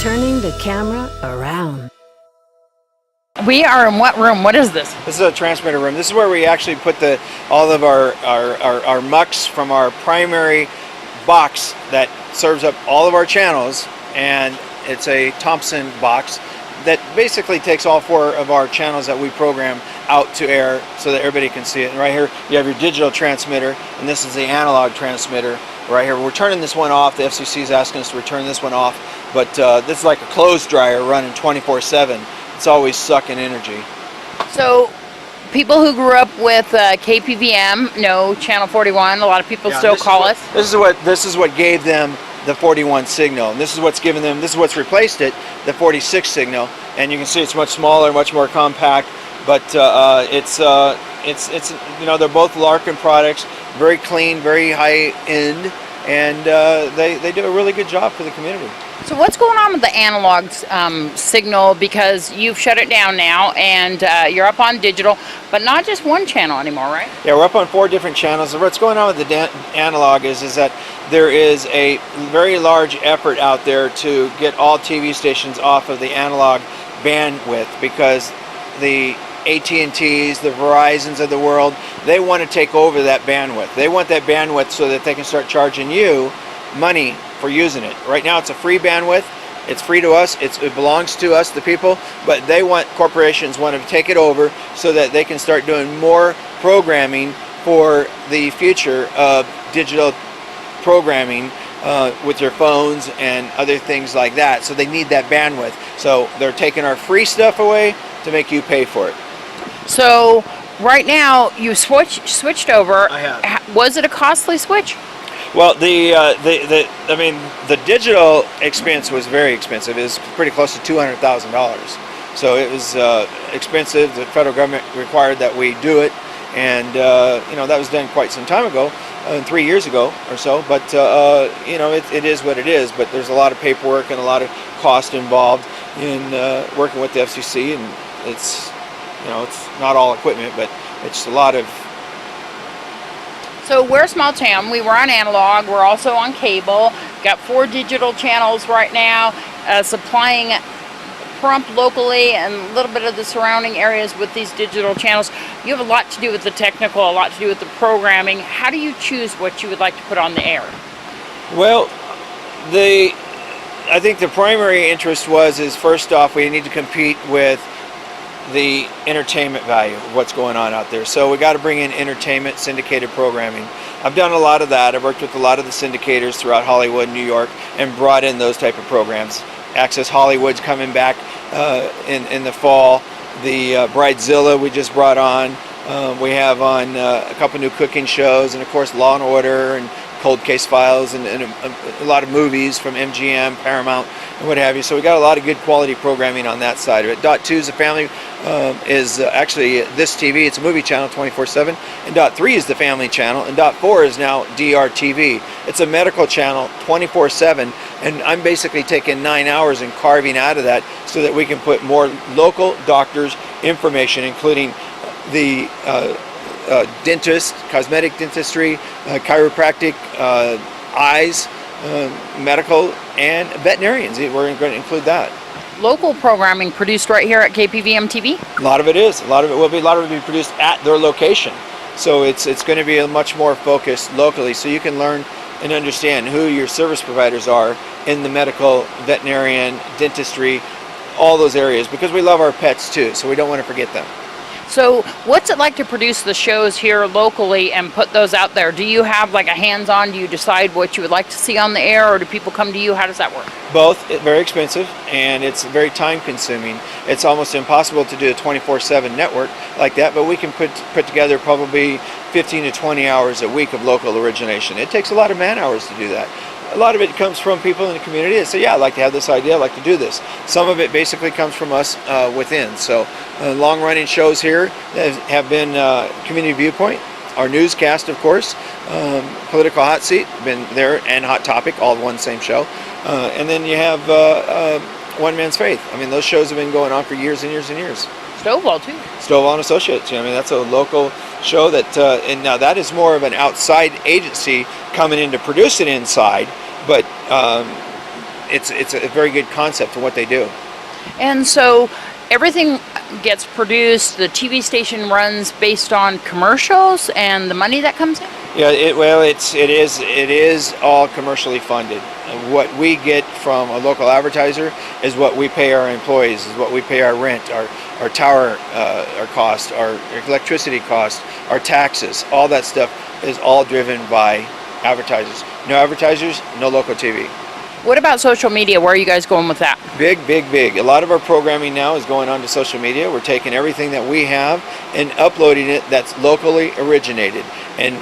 turning the camera around. We are in what room? What is this? This is a transmitter room. This is where we actually put all of our mucks from our primary box that serves up all of our channels, and it's a Thompson box that basically takes all 4 of our channels that we program out to air so that everybody can see it. And right here you have your digital transmitter, and this is the analog transmitter right here. We're turning this one off. The FCC is asking us to return this one off, but this is like a clothes dryer running 24/7. It's always sucking energy. So people who grew up with KPVM know Channel 41. A lot of people still call us. This is what gave them the 41 signal, and this is what's given them. This is what's replaced it, the 46 signal. And you can see it's much smaller, much more compact. But it's you know, they're both Larkin products, very clean, very high end, and they do a really good job for the community. So what's going on with the analog signal, because you've shut it down now and you're up on digital, but not just one channel anymore, right? Yeah, we're up on 4 different channels. And what's going on with the analog is that there is a very large effort out there to get all TV stations off of the analog bandwidth, because the AT&Ts, the Verizons of the world, they want to take over that bandwidth. They want that bandwidth so that they can start charging you money for using it. Right now it's a free bandwidth. It's free to us. It belongs to us, the people, but corporations want to take it over so that they can start doing more programming for the future of digital programming with your phones and other things like that. So they need that bandwidth. So they're taking our free stuff away to make you pay for it. So right now you switched over. I have. Was it a costly switch? Well, I mean, the digital expense was very expensive. It was pretty close to $200,000. So it was expensive. The federal government required that we do it, and you know, that was done quite some time ago, 3 years ago or so. But you know, it is what it is. But there's a lot of paperwork and a lot of cost involved in working with the FCC, and it's, you know, it's not all equipment, but it's a lot of. So we're a small town. We were on analog. We're also on cable. Got 4 digital channels right now, supplying Pahrump locally and a little bit of the surrounding areas with these digital channels. You have a lot to do with the technical, a lot to do with the programming. How do you choose what you would like to put on the air? Well, I think the primary interest is first off, we need to compete with the entertainment value of what's going on out there. So we got to bring in entertainment, syndicated programming. I've done a lot of that. I've worked with a lot of the syndicators throughout Hollywood, New York, and brought in those type of programs. Access Hollywood's coming back in the fall. The Bridezilla we just brought on. We have on a couple new cooking shows, and of course Law and Order and Cold Case Files, and a lot of movies from MGM, Pahrump, and what have you. So we got a lot of good quality programming on that side of it. Dot 2 is the family, is actually this TV. It's a movie channel 24/7, and Dot 3 is the family channel, and Dot 4 is now DRTV. It's a medical channel 24/7, and I'm basically taking 9 hours and carving out of that so that we can put more local doctors' information, including the dentist, cosmetic dentistry, chiropractic, eyes, medical, and veterinarians. We're going to include that. Local programming produced right here at KPVM TV? A lot of it is. A lot of it will be. A lot of it will be produced at their location. So it's going to be a much more focused locally, so you can learn and understand who your service providers are in the medical, veterinarian, dentistry, all those areas, because we love our pets too, so we don't want to forget them. So what's it like to produce the shows here locally and put those out there? Do you have like a hands-on? Do you decide what you would like to see on the air, or do people come to you? How does that work? Both. It's very expensive, and it's very time-consuming. It's almost impossible to do a 24/7 network like that, but we can put together probably 15 to 20 hours a week of local origination. It takes a lot of man-hours to do that. A lot of it comes from people in the community that say, yeah, I'd like to have this idea, I'd like to do this. Some of it basically comes from us within. So long-running shows here have been Community Viewpoint, our newscast, of course, Political Hot Seat, been there, and Hot Topic, all one same show. And then you have One Man's Faith. I mean, those shows have been going on for years and years and years. Stovall, too. Stovall and Associates. I mean, that's a local show that, and now that is more of an outside agency coming in to produce it inside, but it's a very good concept for what they do. And so everything gets produced, the TV station runs based on commercials and the money that comes in? Yeah, it is all commercially funded. What we get from a local advertiser is what we pay our employees, is what we pay our rent, our tower, our cost, our electricity cost, our taxes. All that stuff is all driven by advertisers. No advertisers, no local TV. What about social media? Where are you guys going with that? Big. A lot of our programming now is going on to social media. We're taking everything that we have and uploading it that's locally originated. And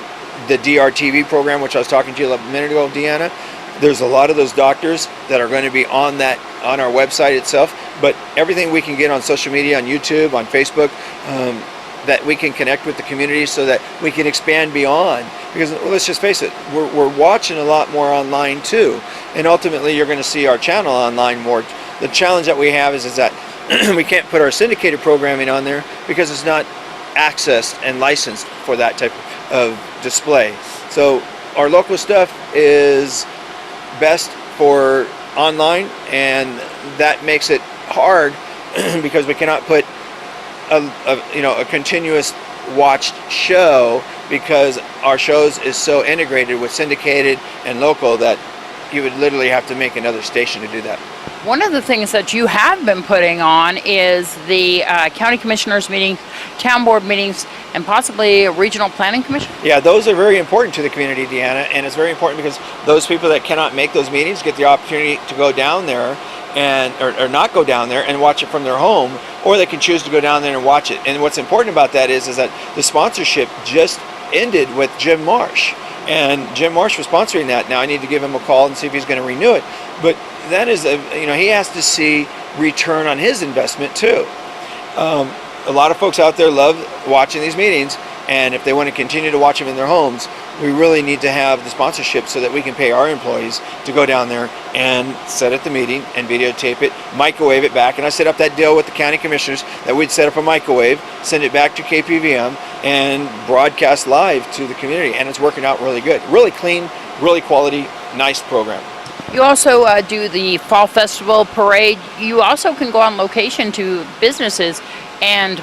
the DRTV program, which I was talking to you a minute ago, Deanna, there's a lot of those doctors that are going to be on our website itself, but everything we can get on social media, on YouTube, on Facebook, that we can connect with the community so that we can expand beyond. Because let's just face it, we're watching a lot more online too, and ultimately you're going to see our channel online more. The challenge that we have is that we can't put our syndicated programming on there because it's not accessed and licensed for that type of display. So our local stuff is best for online, and that makes it hard because we cannot put a continuous watched show, because our shows is so integrated with syndicated and local that you would literally have to make another station to do that. One of the things that you have been putting on is the county commissioners meeting, town board meetings, and possibly a regional planning commission. Yeah, those are very important to the community, Deanna, and it's very important because those people that cannot make those meetings get the opportunity to go down there and or not go down there and watch it from their home, or they can choose to go down there and watch it. And what's important about that is that the sponsorship just ended with Jim Marsh, and Jim Marsh was sponsoring that. Now I need to give him a call and see if he's going to renew it, but that is he has to see return on his investment too. A lot of folks out there love watching these meetings, and if they want to continue to watch them in their homes, we really need to have the sponsorship so that we can pay our employees to go down there and set up the meeting and videotape it, microwave it back. And I set up that deal with the county commissioners that we'd set up a microwave, send it back to KPVM, and broadcast live to the community. And it's working out really good. Really clean, really quality, nice program. You also do the Fall Festival Parade. You also can go on location to businesses and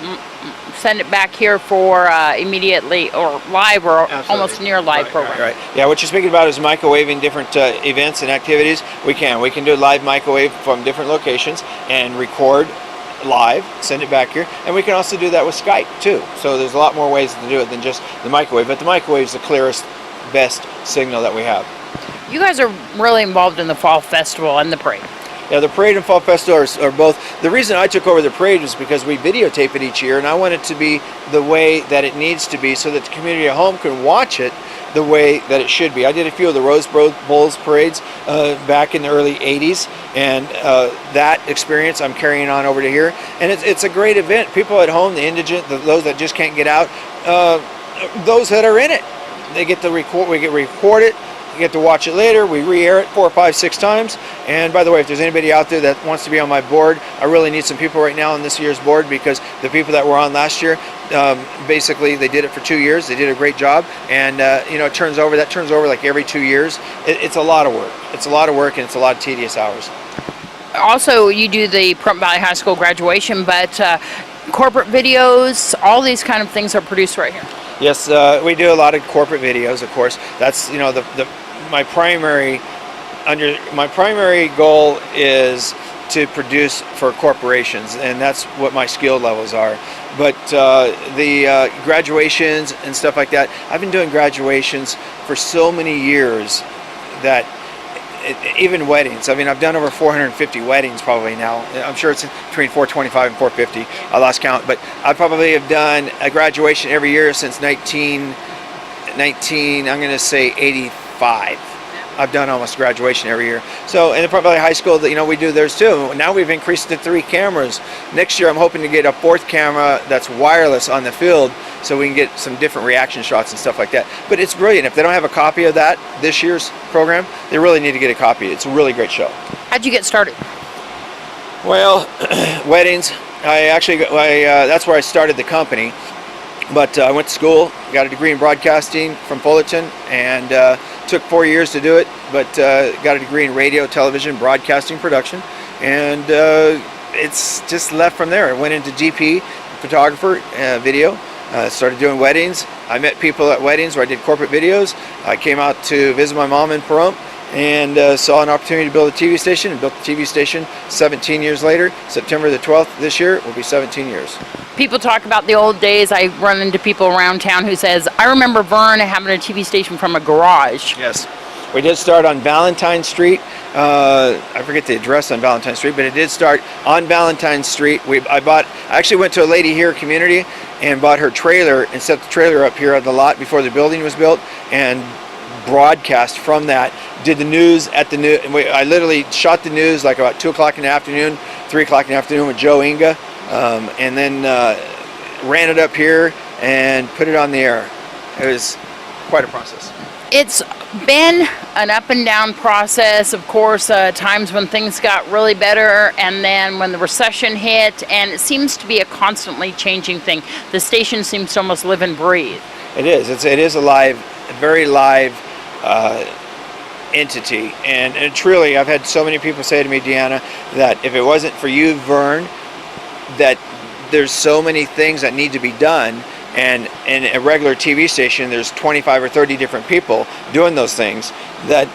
send it back here for immediately or live or Absolutely. Almost near live program. Right. Yeah, what you're speaking about is microwaving different events and activities. We can do live microwave from different locations and record live, send it back here, and we can also do that with Skype too. So there's a lot more ways to do it than just the microwave, but the microwave is the clearest, best signal that we have. You guys are really involved in the Fall Festival and the parade. Yeah, the parade and Fall Festival are both. The reason I took over the parade was because we videotape it each year, and I want it to be the way that it needs to be so that the community at home can watch it the way that it should be. I did a few of the Rose Bowls parades back in the early 80s, and that experience I'm carrying on over to here. And it's a great event. People at home, the indigent, those that just can't get out, those that are in it, they get to record. We get record it. You get to watch it later. We re-air it 4, 5, 6 times. And by the way, if there's anybody out there that wants to be on my board, I really need some people right now on this year's board, because the people that were on last year, basically they did it for 2 years. They did a great job, and it turns over like every 2 years. It's a lot of work. It's a lot of work, and it's a lot of tedious hours. Also, you do the Pahrump Valley High School graduation, but corporate videos, all these kind of things are produced right here. Yes, we do a lot of corporate videos, of course. That's my primary goal is to produce for corporations, and that's what my skill levels are. But the graduations and stuff like that, I've been doing graduations for so many years that even weddings. I mean, I've done over 450 weddings probably now. I'm sure it's between 425 and 450. I lost count, but I probably have done a graduation every year since 19. I'm going to say 85. I've done almost graduation every year. So, and probably high school, we do theirs too. Now we've increased to 3 cameras. Next year, I'm hoping to get a 4th camera that's wireless on the field, so we can get some different reaction shots and stuff like that. But it's brilliant. If they don't have a copy of that, this year's program, they really need to get a copy. It's a really great show. How'd you get started? Well, weddings. That's where I started the company. But I went to school, got a degree in broadcasting from Fullerton, and took 4 years to do it, but got a degree in radio, television, broadcasting, production, and it's just left from there. I went into DP, photographer, video, started doing weddings. I met people at weddings where I did corporate videos. I came out to visit my mom in Pahrump and saw an opportunity to build a TV station, and built the TV station 17 years later. September the 12th this year will be 17 years. People talk about the old days. I run into people around town who says, I remember Vern having a TV station from a garage. Yes. We did start on Valentine Street. I forget the address on Valentine Street, but it did start on Valentine Street. I actually went to a lady here, community, and bought her trailer and set the trailer up here on the lot before the building was built, and broadcast from that. Did the news at the news. I literally shot the news like about 2 o'clock in the afternoon, 3 o'clock in the afternoon with Joe Inga, and then ran it up here and put it on the air. It was quite a process. It's been an up and down process, of course, times when things got really better, and then when the recession hit, and it seems to be a constantly changing thing. The station seems to almost live and breathe. It is. It is a very live entity, and truly, I've had so many people say to me, Deanna, that if it wasn't for you, Vern, that there's so many things that need to be done. And in a regular TV station, there's 25 or 30 different people doing those things, that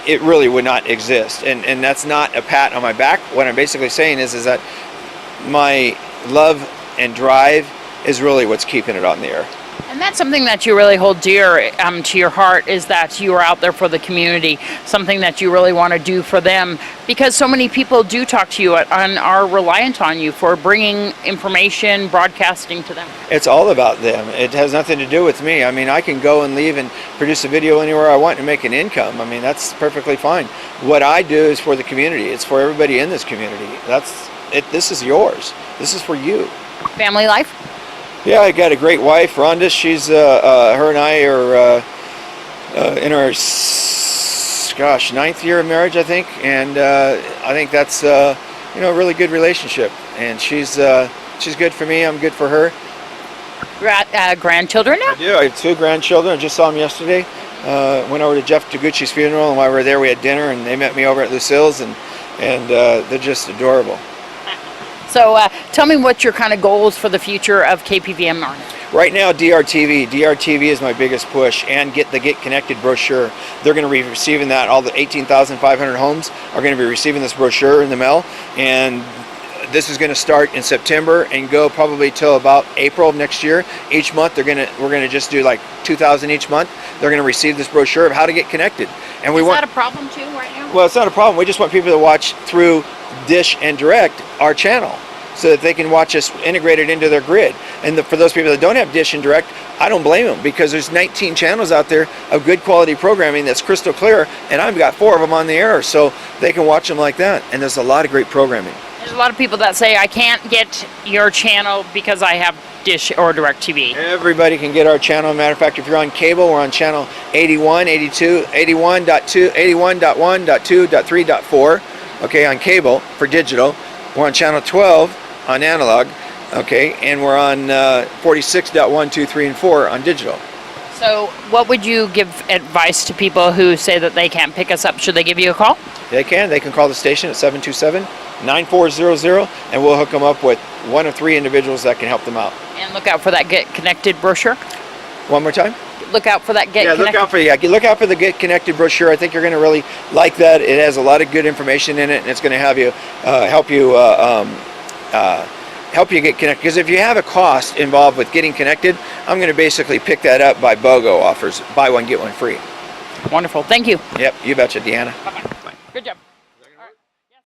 it really would not exist. And that's not a pat on my back. What I'm basically saying is that my love and drive is really what's keeping it on the air. And that's something that you really hold dear to your heart, is that you are out there for the community, something that you really want to do for them, because so many people do talk to you and are reliant on you for bringing information, broadcasting to them. It's all about them. It has nothing to do with me. I mean, I can go and leave and produce a video anywhere I want and make an income. I mean, that's perfectly fine. What I do is for the community. It's for everybody in this community. That's it. This is yours. This is for you. Family life? Yeah, I got a great wife, Ronda. She's her and I are in our 9th year of marriage, I think, and I think that's a really good relationship. And she's good for me. I'm good for her. Grandchildren now? I do. I have 2 grandchildren. I just saw them yesterday. Went over to Jeff Taguchi's funeral, and while we were there, we had dinner, and they met me over at Lucille's, and they're just adorable. So tell me what your kind of goals for the future of KPVMR. Right now, DRTV. DRTV is my biggest push, and get the Get Connected brochure. They're going to be receiving that. All the 18,500 homes are going to be receiving this brochure in the mail, and this is going to start in September and go probably till about April of next year. Each month, we're going to just do like 2,000 each month. They're going to receive this brochure of how to get connected. And is that a problem too right now? Well, it's not a problem. We just want people to watch through Dish and Direct, our channel, so that they can watch us integrated into their grid. And for those people that don't have Dish and Direct, I don't blame them, because there's 19 channels out there of good quality programming that's crystal clear, and I've got 4 of them on the air, so they can watch them like that. And there's a lot of great programming. There's a lot of people that say, I can't get your channel because I have Dish or Direct TV. Everybody can get our channel. Matter of fact, if you're on cable, we're on channel 81, 82, 81.2, 81.1.2.3.4. Okay, on cable for digital. We're on channel 12 on analog, okay, and we're on 46.1, 2, 3, and 4 on digital. So what would you give advice to people who say that they can't pick us up? Should they give you a call? They can call the station at 727-9400, and we'll hook them up with 1 of 3 individuals that can help them out. And look out for that Get Connected brochure. One more time? Look out for that Get Connected. Look out for the Get Connected brochure. I think you're going to really like that. It has a lot of good information in it, and it's going to have you help you get connected. Because if you have a cost involved with getting connected, I'm going to basically pick that up by BOGO offers. Buy one, get one free. Wonderful. Thank you. Yep, you betcha, Deanna. Bye-bye. Bye. Good job.